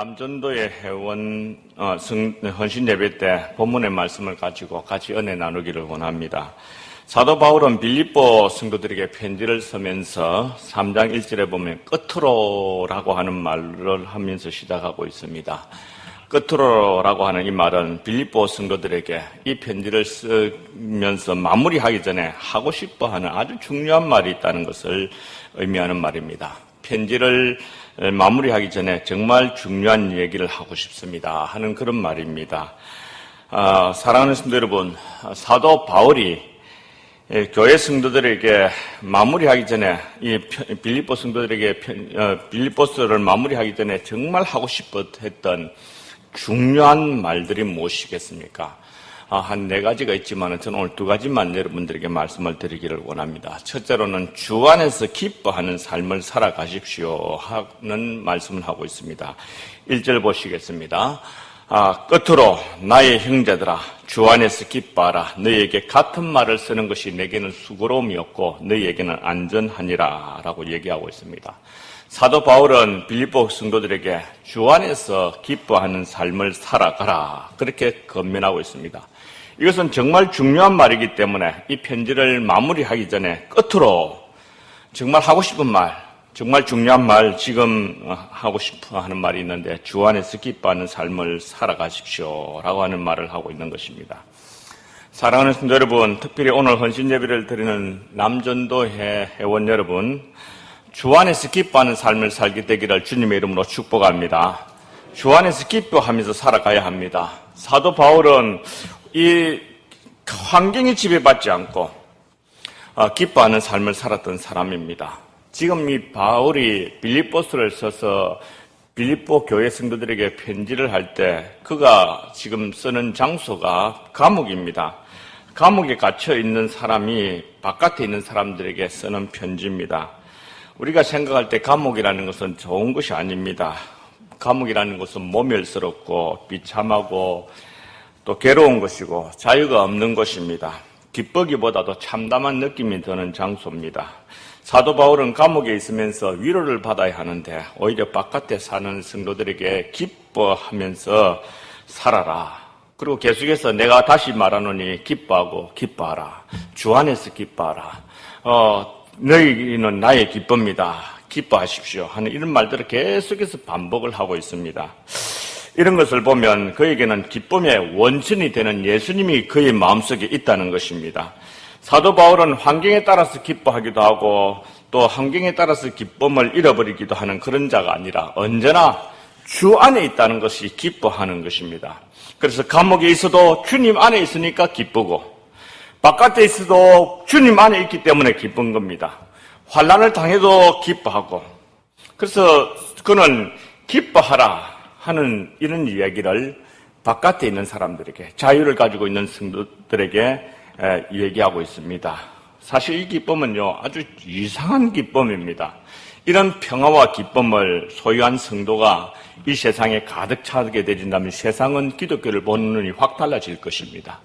남전도의 회원 헌신 예배 때 본문의 말씀을 가지고 같이 은혜 나누기를 원합니다. 사도 바울은 빌립보 성도들에게 편지를 쓰면서 3장 1절에 보면 끝으로라고 하는 말을 하면서 시작하고 있습니다. 끝으로라고 하는 이 말은 빌립보 성도들에게 이 편지를 쓰면서 마무리하기 전에 하고 싶어하는 아주 중요한 말이 있다는 것을 의미하는 말입니다. 편지를 마무리하기 전에 정말 중요한 얘기를 하고 싶습니다 하는 그런 말입니다. 사랑하는 성도 여러분, 사도 바울이 교회 성도들에게 마무리하기 전에 이 빌립보 성도들에게 빌립보서를 마무리하기 전에 정말 하고 싶어 했던 중요한 말들이 무엇이겠습니까? 한 4가지가 있지만 저는 오늘 2가지만 여러분들에게 말씀을 드리기를 원합니다. 첫째로는 주 안에서 기뻐하는 삶을 살아가십시오 하는 말씀을 하고 있습니다. 1절 보시겠습니다. 끝으로 나의 형제들아 주 안에서 기뻐하라. 너희에게 같은 말을 쓰는 것이 내게는 수고로움이었고 너희에게는 안전하니라 라고 얘기하고 있습니다. 사도 바울은 빌립보 성도들에게 주 안에서 기뻐하는 삶을 살아가라 그렇게 권면하고 있습니다. 이것은 정말 중요한 말이기 때문에 이 편지를 마무리하기 전에 끝으로 정말 하고 싶은 말, 정말 중요한 말, 지금 하고 싶어 하는 말이 있는데 주 안에서 기뻐하는 삶을 살아가십시오 라고 하는 말을 하고 있는 것입니다. 사랑하는 성도 여러분, 특별히 오늘 헌신 예배를 드리는 남전도 회원 여러분, 주 안에서 기뻐하는 삶을 살게 되기를 주님의 이름으로 축복합니다. 주 안에서 기뻐하면서 살아가야 합니다. 사도 바울은 이 환경에 지배받지 않고 기뻐하는 삶을 살았던 사람입니다. 지금 이 바울이 빌립보서를 써서 빌립보 교회 성도들에게 편지를 할 때 그가 지금 쓰는 장소가 감옥입니다. 감옥에 갇혀 있는 사람이 바깥에 있는 사람들에게 쓰는 편지입니다. 우리가 생각할 때 감옥이라는 것은 좋은 것이 아닙니다. 감옥이라는 것은 모멸스럽고 비참하고 또 괴로운 것이고 자유가 없는 것입니다. 기쁘기보다도 참담한 느낌이 드는 장소입니다. 사도 바울은 감옥에 있으면서 위로를 받아야 하는데 오히려 바깥에 사는 성도들에게 기뻐하면서 살아라. 그리고 계속해서 내가 다시 말하노니 기뻐하고 기뻐하라. 주 안에서 기뻐하라. 너희는 나의 기쁨이다. 기뻐하십시오 하는 이런 말들을 계속해서 반복을 하고 있습니다. 이런 것을 보면 그에게는 기쁨의 원천이 되는 예수님이 그의 마음속에 있다는 것입니다. 사도 바울은 환경에 따라서 기뻐하기도 하고 또 환경에 따라서 기쁨을 잃어버리기도 하는 그런 자가 아니라 언제나 주 안에 있다는 것이 기뻐하는 것입니다. 그래서 감옥에 있어도 주님 안에 있으니까 기쁘고 바깥에 있어도 주님 안에 있기 때문에 기쁜 겁니다. 환난을 당해도 기뻐하고 그래서 그는 기뻐하라 하는 이런 이야기를 바깥에 있는 사람들에게 자유를 가지고 있는 성도들에게 얘기하고 있습니다. 사실 이 기쁨은요 아주 이상한 기쁨입니다. 이런 평화와 기쁨을 소유한 성도가 이 세상에 가득 차게 되진다면 세상은 기독교를 보는 눈이 확 달라질 것입니다.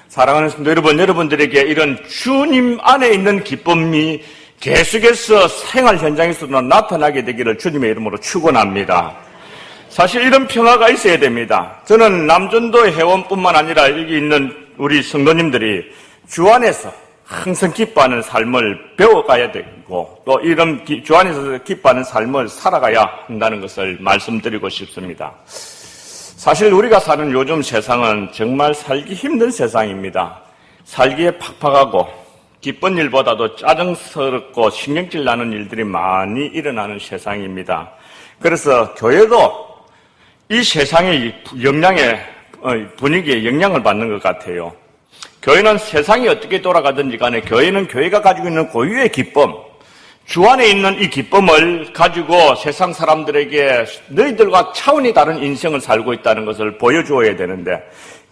사랑하는 성도 여러분, 여러분들에게 이런 주님 안에 있는 기쁨이 계속해서 생활 현장에서도 나타나게 되기를 주님의 이름으로 축원합니다. 사실 이런 평화가 있어야 됩니다. 저는 남전도 회원뿐만 아니라 여기 있는 우리 성도님들이 주 안에서 항상 기뻐하는 삶을 배워가야 되고 또 이런 주 안에서 기뻐하는 삶을 살아가야 한다는 것을 말씀드리고 싶습니다. 사실 우리가 사는 요즘 세상은 정말 살기 힘든 세상입니다. 살기에 팍팍하고 기쁜 일보다도 짜증스럽고 신경질 나는 일들이 많이 일어나는 세상입니다. 그래서 교회도 이 세상의 분위기에 영향을 받는 것 같아요. 교회는 세상이 어떻게 돌아가든지 간에 교회는 교회가 가지고 있는 고유의 기쁨, 주 안에 있는 이 기쁨을 가지고 세상 사람들에게 너희들과 차원이 다른 인생을 살고 있다는 것을 보여주어야 되는데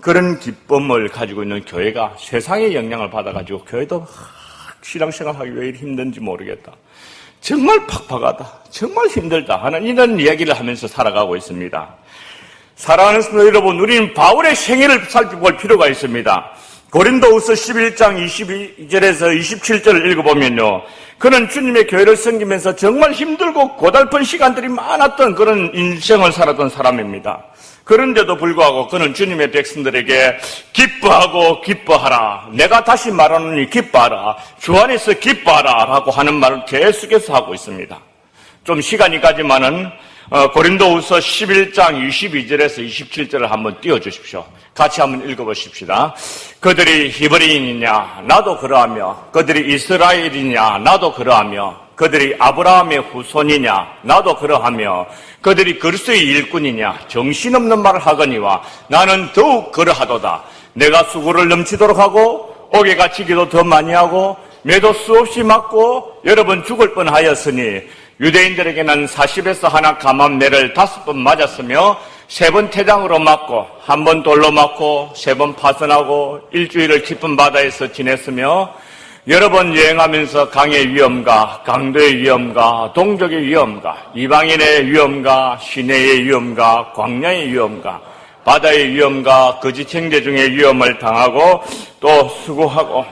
그런 기쁨을 가지고 있는 교회가 세상의 영향을 받아가지고 교회도 신앙생활하기 왜 이리 힘든지 모르겠다. 정말 팍팍하다. 정말 힘들다 하는 이런 이야기를 하면서 살아가고 있습니다. 사랑하는 성도 여러분, 우리는 바울의 생애를 살펴볼 필요가 있습니다. 고린도후서 11장 22절에서 27절을 읽어보면요, 그는 주님의 교회를 섬기면서 정말 힘들고 고달픈 시간들이 많았던 그런 인생을 살았던 사람입니다. 그런데도 불구하고 그는 주님의 백성들에게 기뻐하고 기뻐하라, 내가 다시 말하노니 기뻐하라, 주 안에서 기뻐하라 라고 하는 말을 계속해서 하고 있습니다. 좀 시간이 가지만은 고린도후서 11장 22절에서 27절을 한번 띄워주십시오. 같이 한번 읽어보십시다. 그들이 히브리인이냐 나도 그러하며, 그들이 이스라엘이냐 나도 그러하며, 그들이 아브라함의 후손이냐 나도 그러하며, 그들이 그리스도의 일꾼이냐 정신없는 말을 하거니와 나는 더욱 그러하도다. 내가 수고를 넘치도록 하고 옥에 갇히기도 더 많이 하고 매도 수없이 맞고 여러 번 죽을 뻔하였으니, 유대인들에게는 40에서 하나 감암매를 5번 맞았으며 3번 태장으로 맞고 1번 돌로 맞고 3번 파선하고 일주일을 깊은 바다에서 지냈으며 여러 번 여행하면서 강의 위험과 강도의 위험과 동족의 위험과 이방인의 위험과 시내의 위험과 광야의 위험과 바다의 위험과 거짓 형제 중의 위험을 당하고 또 수고하고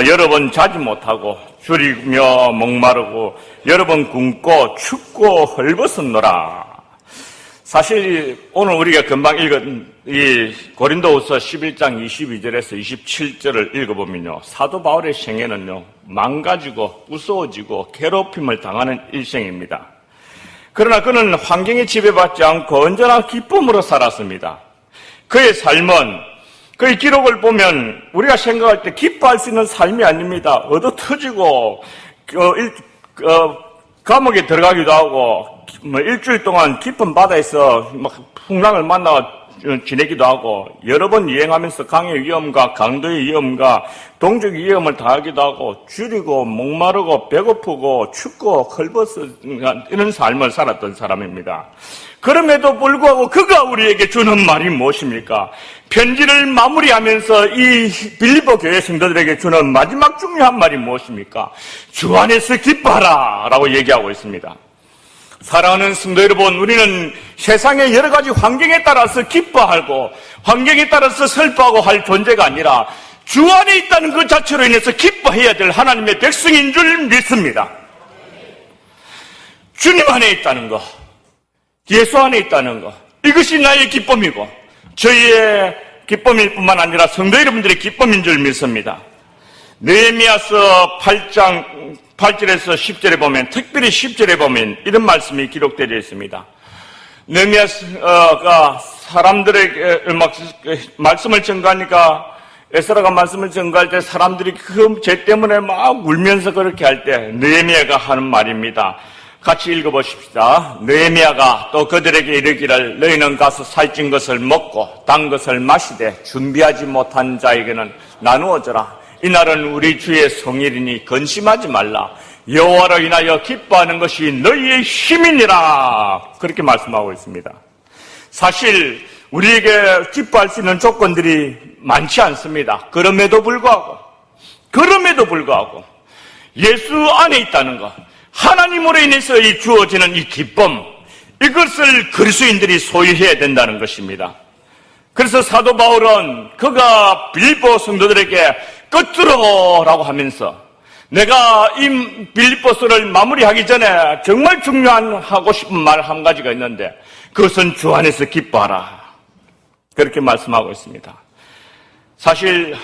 여러 번 자지 못하고 줄이며 목마르고 여러 번 굶고 춥고 헐벗었노라. 사실 오늘 우리가 금방 읽은 이 고린도후서 11장 22절에서 27절을 읽어보면요, 사도 바울의 생애는요 망가지고 무서워지고 괴롭힘을 당하는 일생입니다. 그러나 그는 환경에 지배받지 않고 언제나 기쁨으로 살았습니다. 그의 삶은, 그의 기록을 보면 우리가 생각할 때 기뻐할 수 있는 삶이 아닙니다. 얻어 터지고 감옥에 들어가기도 하고 일주일 동안 깊은 바다에서 막 풍랑을 만나 지내기도 하고 여러 번 여행하면서 강의 위험과 강도의 위험과 동족의 위험을 당하기도 하고 줄이고 목마르고 배고프고 춥고 헐벗어 이런 삶을 살았던 사람입니다. 그럼에도 불구하고 그가 우리에게 주는 말이 무엇입니까? 편지를 마무리하면서 이 빌립보 교회 성도들에게 주는 마지막 중요한 말이 무엇입니까? 주 안에서 기뻐하라 라고 얘기하고 있습니다. 사랑하는 성도 여러분, 우리는 세상의 여러 가지 환경에 따라서 기뻐하고 환경에 따라서 슬퍼하고 할 존재가 아니라 주 안에 있다는 그 자체로 인해서 기뻐해야 될 하나님의 백성인 줄 믿습니다. 주님 안에 있다는 것, 예수 안에 있다는 것, 이것이 나의 기쁨이고 저희의 기쁨일 뿐만 아니라 성도 여러분들의 기쁨인 줄 믿습니다. 느헤미야서 8장 8절에서 10절에 보면, 특별히 10절에 보면 이런 말씀이 기록되어 있습니다. 느헤미야가 사람들에게 말씀을 전가하니까, 에스라가 말씀을 전가할 때 사람들이 그 죄 때문에 막 울면서 그렇게 할 때 느헤미야가 하는 말입니다. 같이 읽어보십시다. 느헤미야가 또 그들에게 이르기를, 너희는 가서 살찐 것을 먹고 단 것을 마시되 준비하지 못한 자에게는 나누어져라. 이날은 우리 주의 성일이니 근심하지 말라. 여호와로 인하여 기뻐하는 것이 너희의 힘이니라. 그렇게 말씀하고 있습니다. 사실 우리에게 기뻐할 수 있는 조건들이 많지 않습니다. 그럼에도 불구하고 예수 안에 있다는 것, 하나님으로 인해서 주어지는 이 기쁨, 이것을 그리스도인들이 소유해야 된다는 것입니다. 그래서 사도 바울은 그가 빌립보 성도들에게 끝으로라고 하면서, 내가 이 빌립보서를 마무리하기 전에 정말 중요한 하고 싶은 말 한 가지가 있는데, 그것은 주 안에서 기뻐하라. 그렇게 말씀하고 있습니다. 사실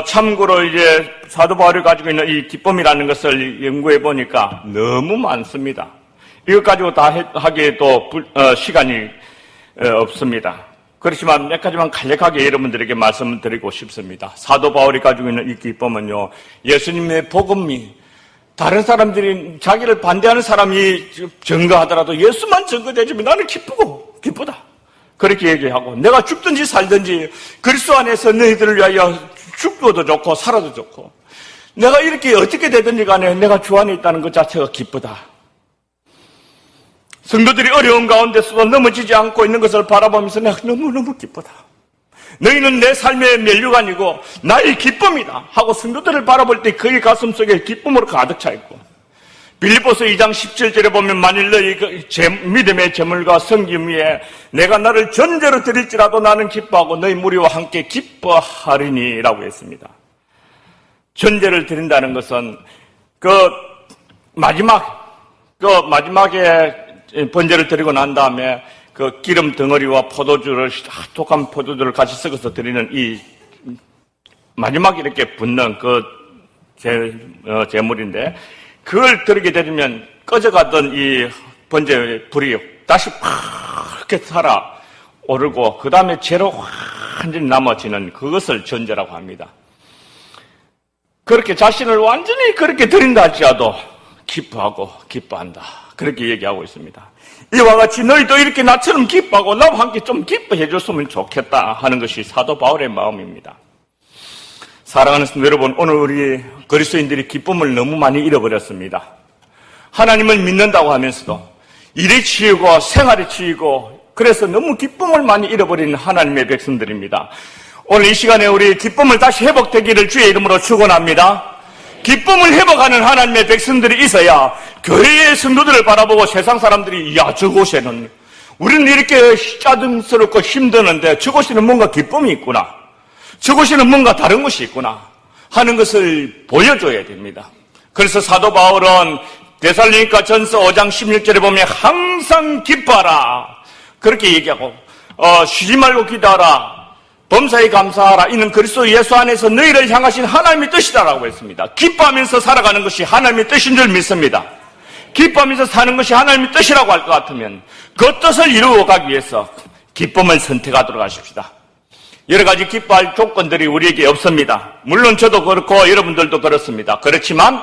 참고로 이제 사도 바울이 가지고 있는 이 기쁨이라는 것을 연구해 보니까 너무 많습니다. 이것 가지고 다 하기에도 시간이 없습니다. 그렇지만 몇 가지만 간략하게 여러분들에게 말씀을 드리고 싶습니다. 사도 바울이 가지고 있는 이 기쁨은요, 예수님의 복음이 다른 사람들이, 자기를 반대하는 사람이 증거하더라도 예수만 증거되지만 나는 기쁘다. 그렇게 얘기하고, 내가 죽든지 살든지 그리스도 안에서 너희들을 위하여 죽어도 좋고 살아도 좋고, 내가 이렇게 어떻게 되든지 간에 내가 주 안에 있다는 것 자체가 기쁘다. 성도들이 어려운 가운데서도 넘어지지 않고 있는 것을 바라보면서 내가 너무너무 기쁘다. 너희는 내 삶의 면류관이고 나의 기쁨이다 하고 성도들을 바라볼 때 그의 가슴 속에 기쁨으로 가득 차 있고, 빌립보서 2장 17절에 보면 만일 너희 믿음의 제물과 성김 위에 내가 나를 전제로 드릴지라도 나는 기뻐하고 너희 무리와 함께 기뻐하리니 라고 했습니다. 전제를 드린다는 것은 마지막에 번제를 드리고 난 다음에 그 기름 덩어리와 포도주를, 독한 포도주를 같이 섞어서 드리는 이 마지막에 이렇게 붓는 그 제물인데, 그걸 드리게 되면 꺼져가던 이 번제의 불이 다시 이렇게 살아오르고 그 다음에 죄로 완전히 남아지는 그것을 전제라고 합니다. 그렇게 자신을 완전히 그렇게 드린다 할지라도 기뻐하고 기뻐한다, 그렇게 얘기하고 있습니다. 이와 같이 너희도 이렇게 나처럼 기뻐하고 나와 함께 좀 기뻐해 줬으면 좋겠다 하는 것이 사도 바울의 마음입니다. 사랑하는 성도 여러분, 오늘 우리 그리스도인들이 기쁨을 너무 많이 잃어버렸습니다. 하나님을 믿는다고 하면서도 일에 치이고 생활에 치이고 그래서 너무 기쁨을 많이 잃어버리는 하나님의 백성들입니다. 오늘 이 시간에 우리 기쁨을 다시 회복되기를 주의 이름으로 축원합니다. 기쁨을 회복하는 하나님의 백성들이 있어야 교회의 성도들을 바라보고 세상 사람들이 야, 저곳에는 우리는 이렇게 짜증스럽고 힘드는데 저곳에는 뭔가 기쁨이 있구나, 저곳에는 뭔가 다른 것이 있구나 하는 것을 보여줘야 됩니다. 그래서 사도 바울은 데살로니가 전서 5장 16절에 보면 항상 기뻐하라 그렇게 얘기하고, 쉬지 말고 기도하라, 범사에 감사하라, 이는 그리스도 예수 안에서 너희를 향하신 하나님의 뜻이다라고 했습니다. 기뻐하면서 살아가는 것이 하나님의 뜻인 줄 믿습니다. 기뻐하면서 사는 것이 하나님의 뜻이라고 할 것 같으면 그 뜻을 이루어 가기 위해서 기쁨을 선택하도록 하십시다. 여러 가지 기뻐할 조건들이 우리에게 없습니다. 물론 저도 그렇고 여러분들도 그렇습니다. 그렇지만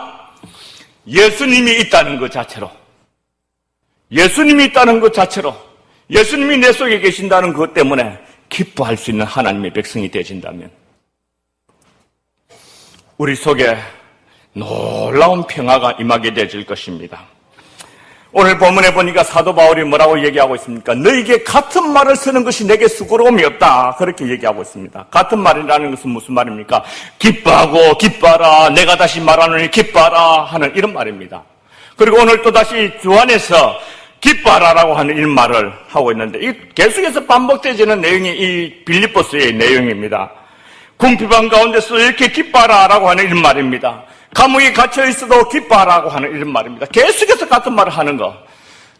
예수님이 있다는 것 자체로, 예수님이 있다는 것 자체로, 예수님이 내 속에 계신다는 것 때문에 기뻐할 수 있는 하나님의 백성이 되신다면 우리 속에 놀라운 평화가 임하게 되질 것입니다. 오늘 본문에 보니까 사도 바울이 뭐라고 얘기하고 있습니까? 너에게 같은 말을 쓰는 것이 내게 수고로움이 없다, 그렇게 얘기하고 있습니다. 같은 말이라는 것은 무슨 말입니까? 기뻐하고 기뻐하라, 내가 다시 말하노니 기뻐하라 하는 이런 말입니다. 그리고 오늘 또 다시 주 안에서 기뻐하라라고 하는 이런 말을 하고 있는데, 이 계속해서 반복되지는 내용이 이 빌립보서의 내용입니다. 궁핍한 가운데서 이렇게 기뻐하라라고 하는 이런 말입니다. 감옥에 갇혀 있어도 기뻐하라고 하는 이런 말입니다. 계속해서 같은 말을 하는 거.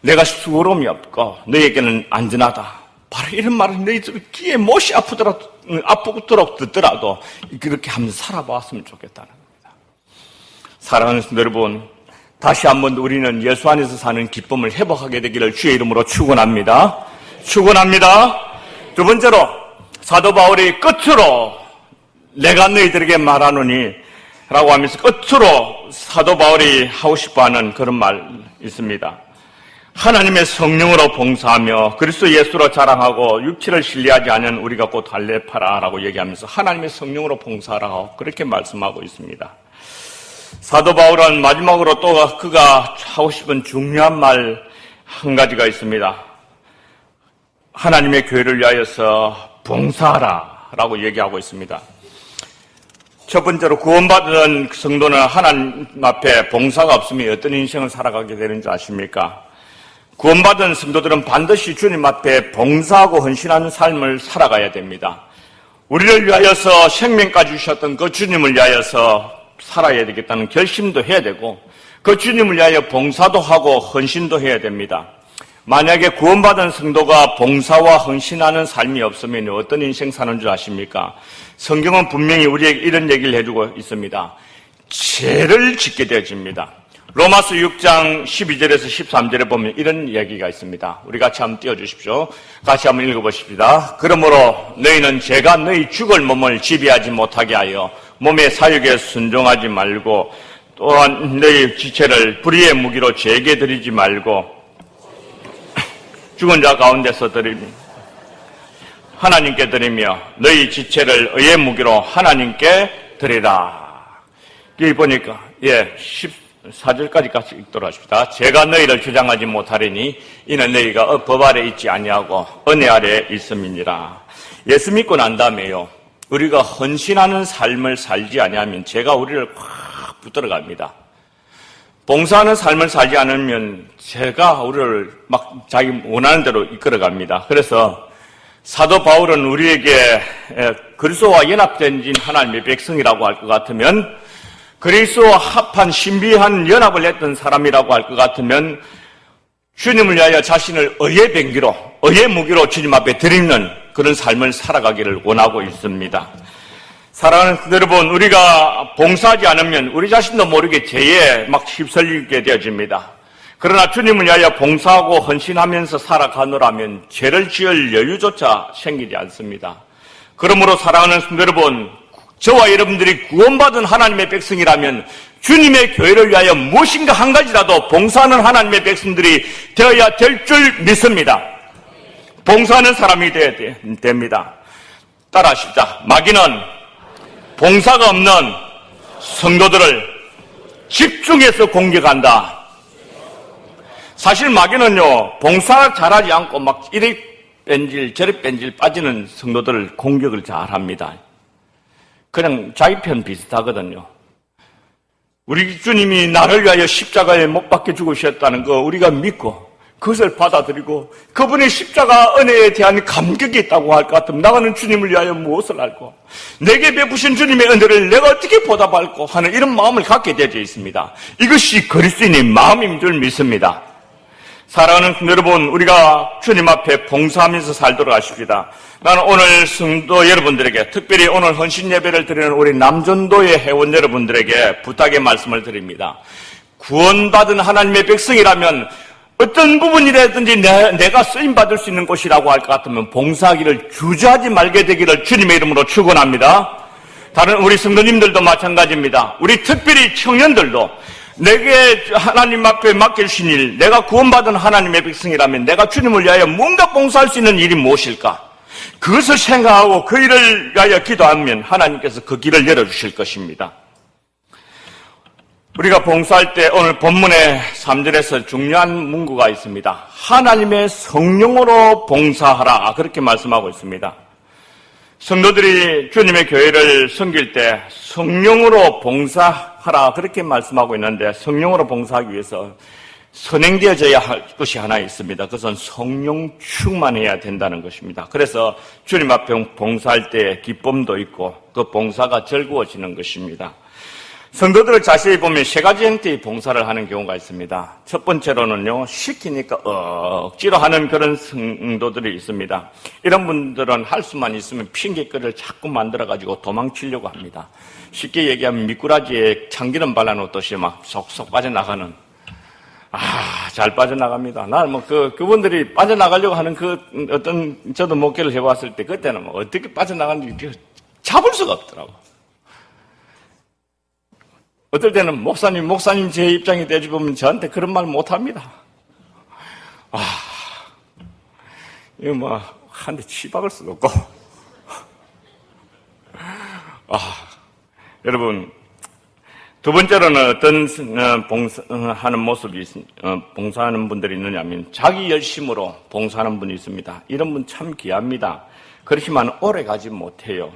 내가 수고로움이 없고 너에게는 안전하다, 바로 이런 말을 너희들 귀에 못이 아프도록 듣더라도 그렇게 하면서 살아봤으면 좋겠다는 겁니다. 사랑하는 성도 여러분, 다시 한번 우리는 예수 안에서 사는 기쁨을 회복하게 되기를 주의 이름으로 축원합니다. 축원합니다. 두 번째로 사도 바울이 끝으로 내가 너희들에게 말하노니 라고 하면서 끝으로 사도 바울이 하고 싶어하는 그런 말이 있습니다. 하나님의 성령으로 봉사하며 그리스도 예수로 자랑하고 육체를 신뢰하지 않은 우리가 곧 달래파라 라고 얘기하면서 하나님의 성령으로 봉사하라고 그렇게 말씀하고 있습니다. 사도 바울은 마지막으로 또 그가 하고 싶은 중요한 말 한 가지가 있습니다. 하나님의 교회를 위하여서 봉사하라 라고 얘기하고 있습니다. 첫 번째로 구원받은 성도는 하나님 앞에 봉사가 없으면 어떤 인생을 살아가게 되는 줄 아십니까? 구원받은 성도들은 반드시 주님 앞에 봉사하고 헌신하는 삶을 살아가야 됩니다. 우리를 위하여서 생명까지 주셨던 그 주님을 위하여서 살아야 되겠다는 결심도 해야 되고 그 주님을 위하여 봉사도 하고 헌신도 해야 됩니다. 만약에 구원받은 성도가 봉사와 헌신하는 삶이 없으면 어떤 인생 사는 줄 아십니까? 성경은 분명히 우리에게 이런 얘기를 해주고 있습니다. 죄를 짓게 되어집니다. 로마서 6장 12절에서 13절에 보면 이런 얘기가 있습니다. 우리 같이 한번 띄워주십시오. 같이 한번 읽어보십시다. 그러므로 너희는 죄가 너희 죽을 몸을 지배하지 못하게 하여 몸의 사욕에 순종하지 말고 또한 너희 지체를 불의의 무기로 죄에게 드리지 말고 죽은 자 가운데서 하나님께 드리며 너희 지체를 의의 무기로 하나님께 드리라. 여기 보니까 14절까지 같이 읽도록 하십시다. 제가 너희를 주장하지 못하리니 이는 너희가 법 아래 있지 아니하고 은혜 아래 있음이니라. 예수 믿고 난 다음에요, 우리가 헌신하는 삶을 살지 아니하면 죄가 우리를 확 붙들어갑니다. 봉사하는 삶을 살지 않으면 제가 우리를 막 자기 원하는 대로 이끌어갑니다. 그래서 사도 바울은 우리에게 그리스도와 연합된 하나님의 백성이라고 할 것 같으면, 그리스도와 합한 신비한 연합을 했던 사람이라고 할 것 같으면 주님을 위하여 자신을 의의 병기로, 의의 무기로 주님 앞에 드리는 그런 삶을 살아가기를 원하고 있습니다. 사랑하는 여러분, 우리가 봉사하지 않으면 우리 자신도 모르게 죄에 막 휩쓸리게 되어집니다. 그러나 주님을 위하여 봉사하고 헌신하면서 살아가노라면 죄를 지을 여유조차 생기지 않습니다. 그러므로 사랑하는 여러분, 저와 여러분들이 구원받은 하나님의 백성이라면 주님의 교회를 위하여 무엇인가 한 가지라도 봉사하는 하나님의 백성들이 되어야 될 줄 믿습니다. 봉사하는 사람이 되어야 됩니다. 따라하십시다. 마귀는 봉사가 없는 성도들을 집중해서 공격한다. 사실 마귀는요, 봉사 잘하지 않고 막 이리 뺀질 저리 뺀질 빠지는 성도들을 공격을 잘합니다. 그냥 자기 편 비슷하거든요. 우리 주님이 나를 위하여 십자가에 못 박혀 죽으셨다는 거 우리가 믿고 그것을 받아들이고 그분의 십자가 은혜에 대한 감격이 있다고 할 것 같으면 나는 주님을 위하여 무엇을 할고 내게 베푸신 주님의 은혜를 내가 어떻게 보답할고 하는 이런 마음을 갖게 되어 있습니다. 이것이 그리스도인의 마음인 줄 믿습니다. 사랑하는 여러분, 우리가 주님 앞에 봉사하면서 살도록 하십시다. 나는 오늘 성도 여러분들에게, 특별히 오늘 헌신 예배를 드리는 우리 남전도의 회원 여러분들에게 부탁의 말씀을 드립니다. 구원받은 하나님의 백성이라면 어떤 부분이라든지 내가 쓰임받을 수 있는 곳이라고 할 것 같으면 봉사하기를 주저하지 말게 되기를 주님의 이름으로 축원합니다. 다른 우리 성도님들도 마찬가지입니다. 우리 특별히 청년들도 내게 하나님 앞에 맡겨주신 일, 내가 구원받은 하나님의 백성이라면 내가 주님을 위하여 뭔가 봉사할 수 있는 일이 무엇일까? 그것을 생각하고 그 일을 위하여 기도하면 하나님께서 그 길을 열어주실 것입니다. 우리가 봉사할 때 오늘 본문의 3절에서 중요한 문구가 있습니다. 하나님의 성령으로 봉사하라, 그렇게 말씀하고 있습니다. 성도들이 주님의 교회를 섬길 때 성령으로 봉사하라 그렇게 말씀하고 있는데, 성령으로 봉사하기 위해서 선행되어져야 할 것이 하나 있습니다. 그것은 성령 충만해야 된다는 것입니다. 그래서 주님 앞에 봉사할 때 기쁨도 있고 그 봉사가 즐거워지는 것입니다. 성도들을 자세히 보면 세 가지 형태의 봉사를 하는 경우가 있습니다. 첫 번째로는요, 시키니까 억지로 하는 그런 성도들이 있습니다. 이런 분들은 할 수만 있으면 핑계거리를 자꾸 만들어가지고 도망치려고 합니다. 쉽게 얘기하면 미꾸라지에 참기름 발라놓듯이 막 속속 빠져나가는, 잘 빠져나갑니다. 나는 그분들이 빠져나가려고 하는 저도 목회를 해봤을 때 그때는 어떻게 빠져나가는지 잡을 수가 없더라고. 어떨 때는 목사님 제 입장이 되어보면 저한테 그런 말 못합니다. 이거 한 대 치박을 수도 없고. 여러분, 두 번째로는 어떤 봉사하는 모습이, 봉사하는 분들이 있느냐면 자기 열심으로 봉사하는 분이 있습니다. 이런 분 참 귀합니다. 그렇지만 오래 가지 못해요.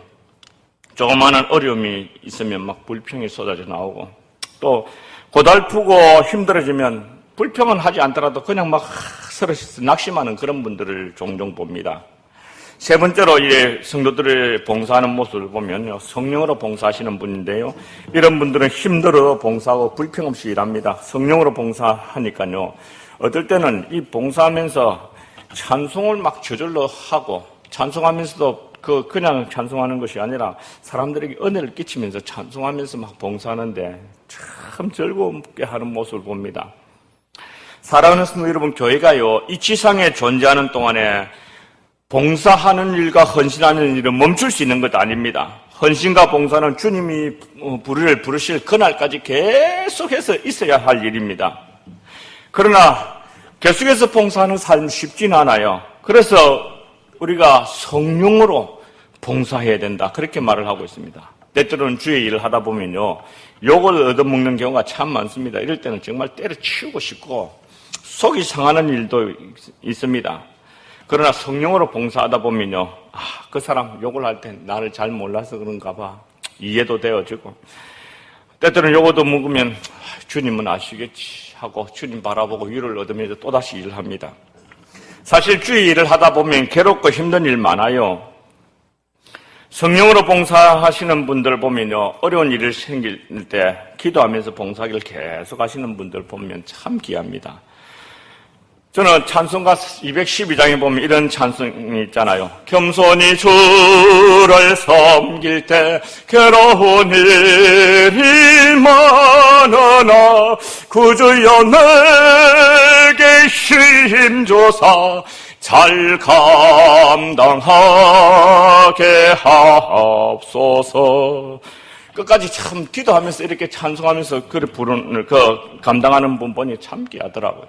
조그마한 어려움이 있으면 막 불평이 쏟아져 나오고, 또 고달프고 힘들어지면 불평은 하지 않더라도 그냥 막 쓰러져서 낙심하는 그런 분들을 종종 봅니다. 세 번째로 이 성도들의 봉사하는 모습을 보면요, 성령으로 봉사하시는 분인데요, 이런 분들은 힘들어도 봉사하고 불평 없이 일합니다. 성령으로 봉사하니까요, 어떨 때는 이 봉사하면서 찬송을 막 저절로 하고, 찬송하면서도 그냥 찬송하는 것이 아니라 사람들에게 은혜를 끼치면서 찬송하면서 막 봉사하는데 참 즐겁게 하는 모습을 봅니다. 사랑하는 성도 여러분, 교회가요, 이 지상에 존재하는 동안에 봉사하는 일과 헌신하는 일은 멈출 수 있는 것 아닙니다. 헌신과 봉사는 주님이 부르실 그날까지 계속해서 있어야 할 일입니다. 그러나 계속해서 봉사하는 삶이 쉽지는 않아요. 그래서 우리가 성령으로 봉사해야 된다, 그렇게 말을 하고 있습니다. 때때로는 주의 일을 하다 보면요, 욕을 얻어먹는 경우가 참 많습니다. 이럴 때는 정말 때려치우고 싶고 속이 상하는 일도 있습니다. 그러나 성령으로 봉사하다 보면요, 그 사람 욕을 할 때 나를 잘 몰라서 그런가 봐, 이해도 되어지고, 때때로는 요거도 묵으면 주님은 아시겠지 하고 주님 바라보고 위로를 얻으면서 또다시 일을 합니다. 사실 주의 일을 하다 보면 괴롭고 힘든 일 많아요. 성령으로 봉사하시는 분들 보면요, 어려운 일이 생길 때 기도하면서 봉사기를 계속 하시는 분들 보면 참 귀합니다. 저는 찬송가 212장에 보면 이런 찬송이 있잖아요. 겸손히 주를 섬길 때 괴로운 일이 많으나 구주여 내게 힘줘서 잘 감당하게 하옵소서. 끝까지 참 기도하면서 이렇게 찬송하면서 그를 부르는 감당하는 분 보니 참 귀하더라고요.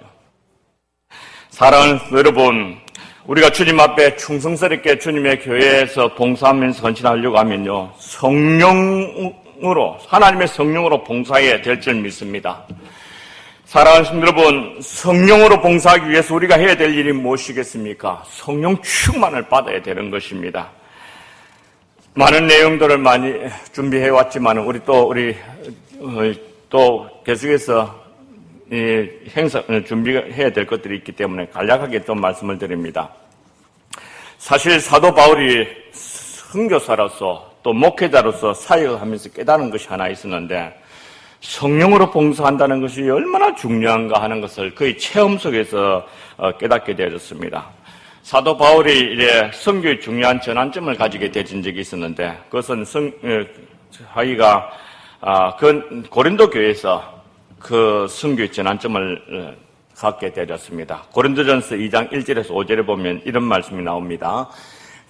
사랑하는 여러분, 우리가 주님 앞에 충성스럽게 주님의 교회에서 봉사하면서 헌신하려고 하면요, 성령으로, 하나님의 성령으로 봉사해야 될 줄 믿습니다. 사랑하는 여러분, 성령으로 봉사하기 위해서 우리가 해야 될 일이 무엇이겠습니까? 성령 충만을 받아야 되는 것입니다. 많은 내용들을 많이 준비해 왔지만 우리 또 계속해서 이 행사 준비해야 될 것들이 있기 때문에 간략하게 좀 말씀을 드립니다. 사실 사도 바울이 선교사로서 또 목회자로서 사역을 하면서 깨달은 것이 하나 있었는데, 성령으로 봉사한다는 것이 얼마나 중요한가 하는 것을 그의 체험 속에서 깨닫게 되어졌습니다. 사도 바울이 이제 선교의 중요한 전환점을 가지게 되진 적이 있었는데, 그것은 자기가 고린도 교회에서 그 선교의 전환점을 갖게 되었습니다. 고린도전서 2장 1절에서 5절에 보면 이런 말씀이 나옵니다.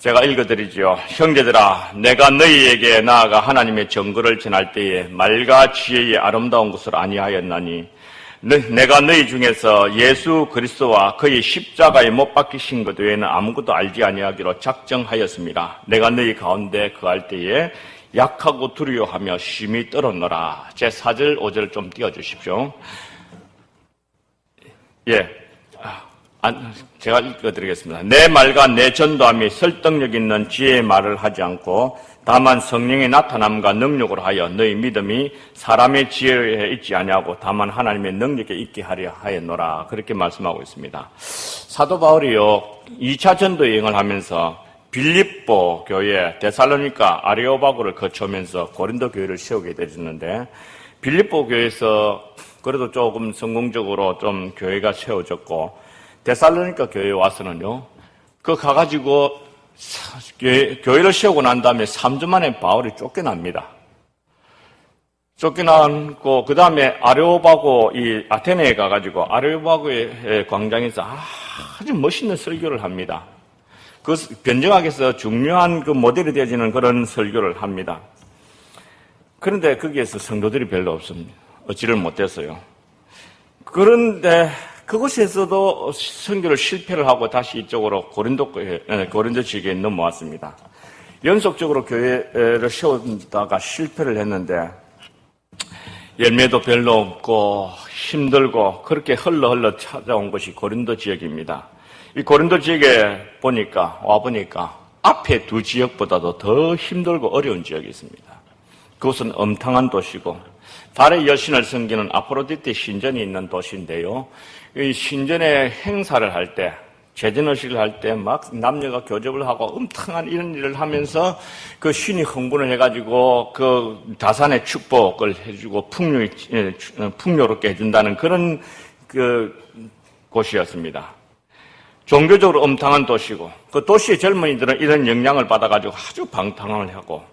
제가 읽어드리죠. 형제들아, 내가 너희에게 나아가 하나님의 정거를 전할 때에 말과 지혜의 아름다운 것을 아니하였나니, 내가 너희 중에서 예수 그리스도와 그의 십자가에 못 박히신 것 외에는 아무것도 알지 아니하기로 작정하였습니다. 내가 너희 가운데 거할 때에 약하고 두려워하며 심히 떨었노라. 제 4절 5절 좀 띄워주십시오. 제가 읽어드리겠습니다. 내 말과 내 전도함이 설득력 있는 지혜의 말을 하지 않고 다만 성령의 나타남과 능력으로 하여 너희 믿음이 사람의 지혜에 있지 아니하고 다만 하나님의 능력에 있게 하려 하였노라. 그렇게 말씀하고 있습니다. 사도 바울이요, 2차 전도 여행을 하면서 빌립보 교회, 데살로니가, 아레오바고를 거쳐오면서 고린도 교회를 세우게 되었는데, 빌립보 교회에서 그래도 조금 성공적으로 좀 교회가 세워졌고, 데살로니가 교회에 와서는요, 가가지고 교회를 세우고 난 다음에 3주 만에 바울이 쫓겨납니다. 쫓겨나고 그 다음에 아레오바고 이 아테네에 가가지고 아레오바고의 광장에서 아주 멋있는 설교를 합니다. 그 변증학에서 중요한 그 모델이 되어지는 그런 설교를 합니다. 그런데 거기에서 성도들이 별로 없습니다. 얻지를 못했어요. 그런데 그곳에서도 선교를 실패를 하고 다시 이쪽으로 고린도 지역에 넘어왔습니다. 연속적으로 교회를 세우다가 실패를 했는데 열매도 별로 없고 힘들고 그렇게 흘러 찾아온 것이 고린도 지역입니다. 이 고린도 지역에 와보니까 앞에 두 지역보다도 더 힘들고 어려운 지역이 있습니다. 그것은 엄탕한 도시고 달의 여신을 섬기는 아프로디테 신전이 있는 도시인데요. 이 신전의 행사를 할 때, 제전의식을 할 때 막 남녀가 교접을 하고 엄청난 이런 일을 하면서 그 신이 흥분을 해가지고 그 다산의 축복을 해주고 풍요롭게 해준다는 그런 그 곳이었습니다. 종교적으로 엄탕한 도시고 그 도시의 젊은이들은 이런 영향을 받아가지고 아주 방탕을 하고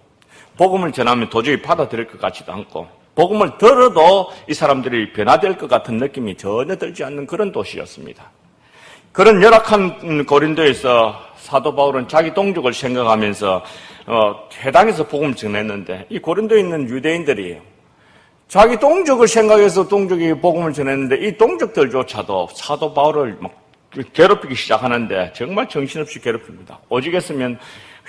복음을 전하면 도저히 받아들일 것 같지도 않고 복음을 들어도 이 사람들이 변화될 것 같은 느낌이 전혀 들지 않는 그런 도시였습니다. 그런 열악한 고린도에서 사도 바울은 자기 동족을 생각하면서 회당에서 복음을 전했는데 이 고린도에 있는 유대인들이 자기 동족을 생각해서 동족이 복음을 전했는데 이 동족들조차도 사도 바울을 막 괴롭히기 시작하는데 정말 정신없이 괴롭힙니다. 오직했으면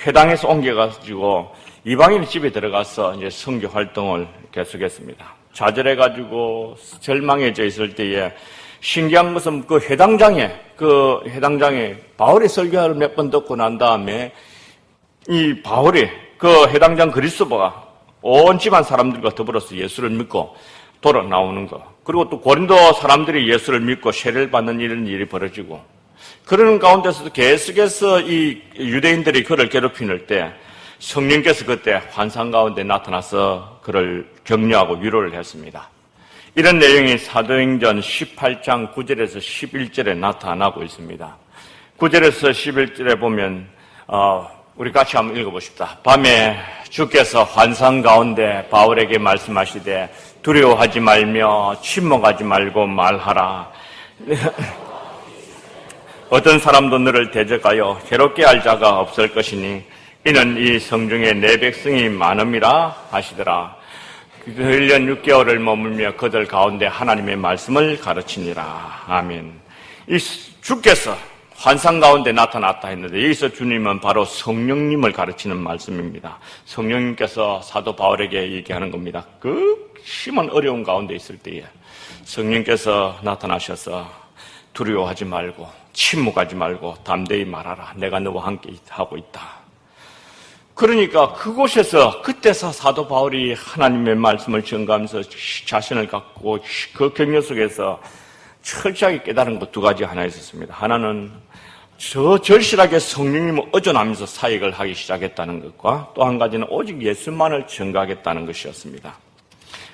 회당에서 옮겨가지고 이방인 집에 들어가서 이제 선교 활동을 계속했습니다. 좌절해가지고 절망해져 있을 때에 신기한 것은 그 회당장에 바울의 설교를 몇 번 듣고 난 다음에 이 바울이 그 회당장 그리스도가 온 집안 사람들과 더불어서 예수를 믿고 돌아 나오는 거. 그리고 또 고린도 사람들이 예수를 믿고 세례를 받는 이런 일이 벌어지고, 그러는 가운데서도 계속해서 이 유대인들이 그를 괴롭히는 때 성령께서 그때 환상 가운데 나타나서 그를 격려하고 위로를 했습니다. 이런 내용이 사도행전 18장 9절에서 11절에 나타나고 있습니다. 9절에서 11절에 보면 우리 같이 한번 읽어보십시다. 밤에 주께서 환상 가운데 바울에게 말씀하시되 두려워하지 말며 침묵하지 말고 말하라. 어떤 사람도 너를 대적하여 괴롭게 할 자가 없을 것이니 이는 이 성중에 내 백성이 많음이라 하시더라. 1년 6개월을 머물며 그들 가운데 하나님의 말씀을 가르치니라. 아멘. 이 주께서 환상 가운데 나타났다 했는데 여기서 주님은 바로 성령님을 가르치는 말씀입니다. 성령님께서 사도 바울에게 얘기하는 겁니다. 그 심한 어려운 가운데 있을 때에 성령께서 나타나셔서 두려워하지 말고 침묵하지 말고 담대히 말하라. 내가 너와 함께 하고 있다. 그러니까 그곳에서 그때서 사도 바울이 하나님의 말씀을 전가하면서 자신을 갖고 그 격려 속에서 철저하게 깨달은 것 두 가지 하나 있었습니다. 하나는 절실하게 성령님을 의존하면서 사역을 하기 시작했다는 것과 또 한 가지는 오직 예수만을 전가하겠다는 것이었습니다.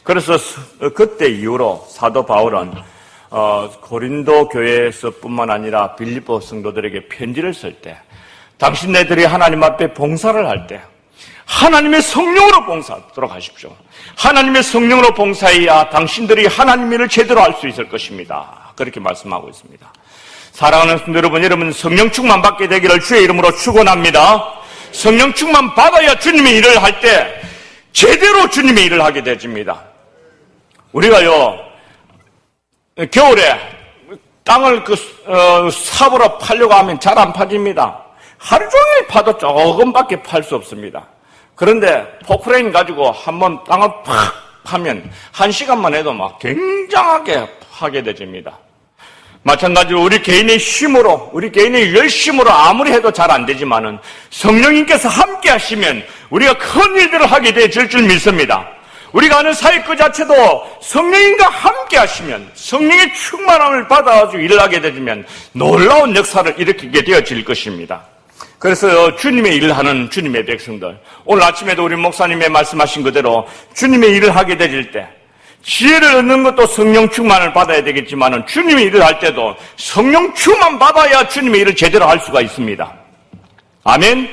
그래서 그때 이후로 사도 바울은 고린도 교회에서뿐만 아니라 빌립보 성도들에게 편지를 쓸 때 당신네들이 하나님 앞에 봉사를 할 때 하나님의 성령으로 봉사하도록 하십시오. 하나님의 성령으로 봉사해야 당신들이 하나님의 일을 제대로 할 수 있을 것입니다. 그렇게 말씀하고 있습니다. 사랑하는 성도 여러분 성령 충만 받게 되기를 주의 이름으로 축원합니다. 성령 충만 받아야 주님의 일을 할 때 제대로 주님의 일을 하게 되집니다. 우리가요 겨울에 땅을 삽으로 파려고 하면 잘 안 파집니다. 하루 종일 파도 조금밖에 팔 수 없습니다. 그런데 포크레인 가지고 한번 땅을 팍 파면 1시간만 해도 막 굉장하게 파게 되집니다. 마찬가지로 우리 개인의 힘으로, 우리 개인의 열심으로 아무리 해도 잘 안 되지만은 성령님께서 함께 하시면 우리가 큰 일들을 하게 되질 줄 믿습니다. 우리가 하는 사역 그 자체도 성령님과 함께 하시면 성령의 충만함을 받아가지고 일을 하게 되면 놀라운 역사를 일으키게 되어질 것입니다. 그래서 주님의 일을 하는 주님의 백성들, 오늘 아침에도 우리 목사님의 말씀하신 그대로 주님의 일을 하게 되질 때 지혜를 얻는 것도 성령 충만을 받아야 되겠지만 주님의 일을 할 때도 성령 충만 받아야 주님의 일을 제대로 할 수가 있습니다. 아멘.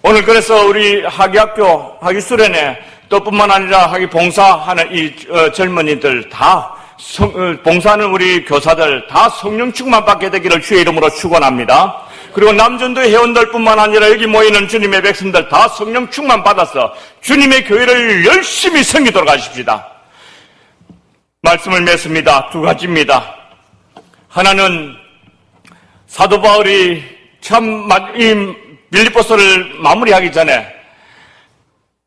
오늘 그래서 우리 하기학교 하기수련회 또 뿐만 아니라 하기 봉사하는 이 젊은이들 다 봉사하는 우리 교사들 다 성령 충만 받게 되기를 주의 이름으로 축원합니다. 그리고 남전도의 회원들뿐만 아니라 여기 모이는 주님의 백성들 다 성령 충만 받아서 주님의 교회를 열심히 섬기도록 하십시다. 말씀을 맺습니다. 두 가지입니다. 하나는 사도 바울이 참 이 빌립보서를 마무리하기 전에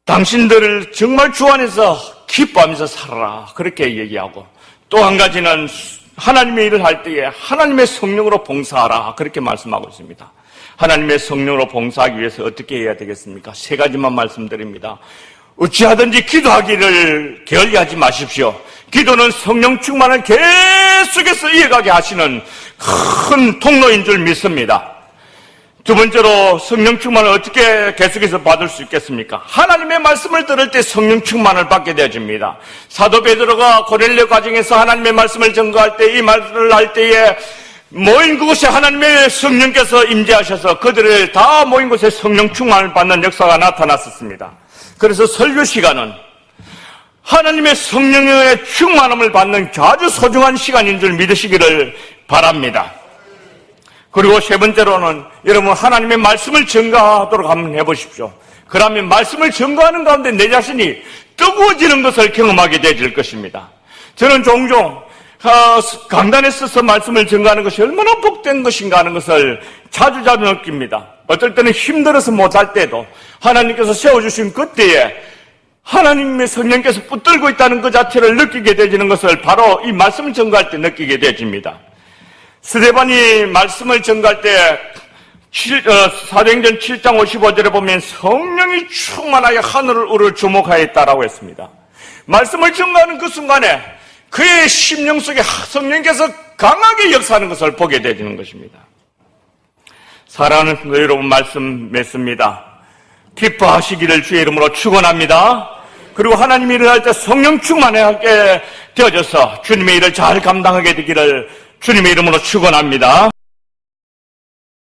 당신들을 정말 주 안에서 기뻐하면서 살아라 그렇게 얘기하고, 또 한 가지는 하나님의 일을 할 때에 하나님의 성령으로 봉사하라 그렇게 말씀하고 있습니다. 하나님의 성령으로 봉사하기 위해서 어떻게 해야 되겠습니까? 세 가지만 말씀드립니다. 어찌하든지 기도하기를 게을리하지 마십시오. 기도는 성령 충만을 계속해서 이어가게 하시는 큰 통로인 줄 믿습니다. 두 번째로 성령 충만을 어떻게 계속해서 받을 수 있겠습니까? 하나님의 말씀을 들을 때 성령 충만을 받게 되어집니다. 사도 베드로가 고넬료 가정에서 하나님의 말씀을 전거할 때, 이 말을 할 때에 모인 그곳에 하나님의 성령께서 임재하셔서 그들을 다 모인 곳에 성령 충만을 받는 역사가 나타났었습니다. 그래서 설교 시간은 하나님의 성령의 충만함을 받는 아주 소중한 시간인 줄 믿으시기를 바랍니다. 그리고 세 번째로는 여러분 하나님의 말씀을 전가하도록 한번 해보십시오. 그러면 말씀을 전가하는 가운데 내 자신이 뜨거워지는 것을 경험하게 되질 것입니다. 저는 종종 강단에 서서 말씀을 전가하는 것이 얼마나 복된 것인가 하는 것을 자주 느낍니다. 어떨 때는 힘들어서 못할 때도 하나님께서 세워주신 그때에 하나님의 성령께서 붙들고 있다는 그 자체를 느끼게 되지는 것을 바로 이 말씀을 전가할 때 느끼게 되집니다. 스데반이 말씀을 전가할 때 사도행전 7장 55절에 보면 성령이 충만하여 하늘을 우러 주목하였다라고 했습니다. 말씀을 증거하는 그 순간에 그의 심령 속에 성령께서 강하게 역사하는 것을 보게 되는 것입니다. 사랑하는 성도 여러분, 말씀 맺습니다. 기뻐하시기를 주의 이름으로 축원합니다. 그리고 하나님 일을 할 때 성령 충만하게 되어져서 주님의 일을 잘 감당하게 되기를 주님의 이름으로 축원합니다.